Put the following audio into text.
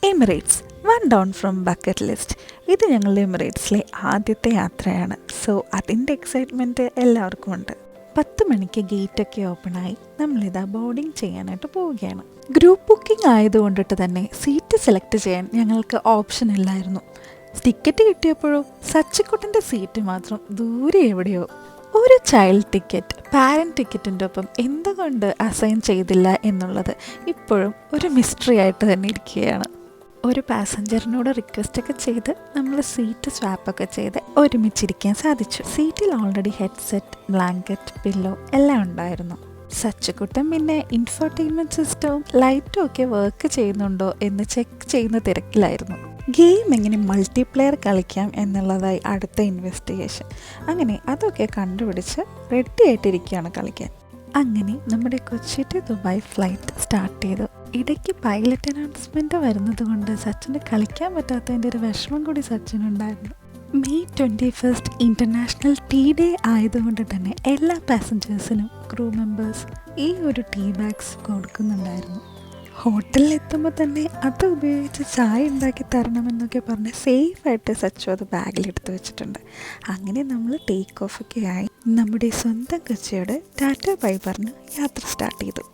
Emirates one down from bucket list. ഇത് ഞങ്ങളുടെ എമിറേറ്റ്സിലെ ആദ്യത്തെ യാത്രയാണ്. സോ അതിൻ്റെ എക്സൈറ്റ്മെൻറ്റ് എല്ലാവർക്കും ഉണ്ട്. 10 മണിക്ക് ഗേറ്റൊക്കെ ഓപ്പണായി നമ്മളിതാ ബോർഡിങ് ചെയ്യാനായിട്ട് പോവുകയാണ്. ഗ്രൂപ്പ് ബുക്കിംഗ് ആയതുകൊണ്ടിട്ട് തന്നെ സീറ്റ് സെലക്ട് ചെയ്യാൻ ഞങ്ങൾക്ക് ഓപ്ഷൻ ഇല്ലായിരുന്നു. ടിക്കറ്റ് കിട്ടിയപ്പോഴോ സച്ചിക്കുട്ടൻ്റെ സീറ്റ് മാത്രം ദൂരെ എവിടെയോ. ഒരു ചൈൽഡ് ടിക്കറ്റ് പാരൻറ്റ് ടിക്കറ്റിൻ്റെ ഒപ്പം എന്തുകൊണ്ട് അസൈൻ ചെയ്തില്ല എന്നുള്ളത് ഇപ്പോഴും ഒരു മിസ്റ്ററി ആയിട്ട് തന്നെ ഇരിക്കുകയാണ്. ഒരു പാസഞ്ചറിനോട് റിക്വസ്റ്റൊക്കെ ചെയ്ത് നമ്മൾ സീറ്റ് സ്വാപ്പൊക്കെ ചെയ്ത് ഒരുമിച്ചിരിക്കാൻ സാധിച്ചു. സീറ്റിൽ ഓൾറെഡി ഹെഡ്സെറ്റ്, ബ്ലാങ്കറ്റ്, പില്ലോ എല്ലാം ഉണ്ടായിരുന്നു. സച്ചുക്കുട്ടൻ പിന്നെ ഇൻഫർടൈൻമെൻറ്റ് സിസ്റ്റവും ലൈറ്റും ഒക്കെ വർക്ക് ചെയ്യുന്നുണ്ടോ എന്ന് ചെക്ക് ചെയ്യുന്ന തിരക്കിലായിരുന്നു. ഗെയിം എങ്ങനെ മൾട്ടിപ്ലെയർ കളിക്കാം എന്നുള്ളതായി അടുത്ത ഇൻവെസ്റ്റിഗേഷൻ. അങ്ങനെ അതൊക്കെ കണ്ടുപിടിച്ച് റെഡി ആയിട്ടിരിക്കുകയാണ് കളിക്കാൻ. അങ്ങനെ നമ്മുടെ Kochi to Dubai flight start ചെയ്തു. ഇടയ്ക്ക് പൈലറ്റ് അനൗൺസ്മെൻറ്റ് വരുന്നത് കൊണ്ട് സച്ചിന് കളിക്കാൻ പറ്റാത്തതിൻ്റെ ഒരു വിഷമം കൂടി സച്ചിനുണ്ടായിരുന്നു. May 21 ഇൻ്റർനാഷണൽ ടീ ഡേ ആയതുകൊണ്ട് തന്നെ എല്ലാ പാസഞ്ചേഴ്സിനും ക്രൂ മെമ്പേഴ്സ് ഈ ഒരു ടീ ബാഗ്സ് കൊടുക്കുന്നുണ്ടായിരുന്നു. ഹോട്ടലിൽ എത്തുമ്പോൾ തന്നെ അത് ഉപയോഗിച്ച് ചായ ഉണ്ടാക്കി തരണമെന്നൊക്കെ പറഞ്ഞ് സേഫായിട്ട് സച്ചു അത് ബാഗിലെടുത്ത് വെച്ചിട്ടുണ്ട്. അങ്ങനെ നമ്മൾ ടേക്ക് ഓഫൊക്കെ ആയി നമ്മുടെ സ്വന്തം കൊച്ചിയോട് ടാറ്റ ബൈ പറഞ്ഞ് യാത്ര സ്റ്റാർട്ട് ചെയ്തു.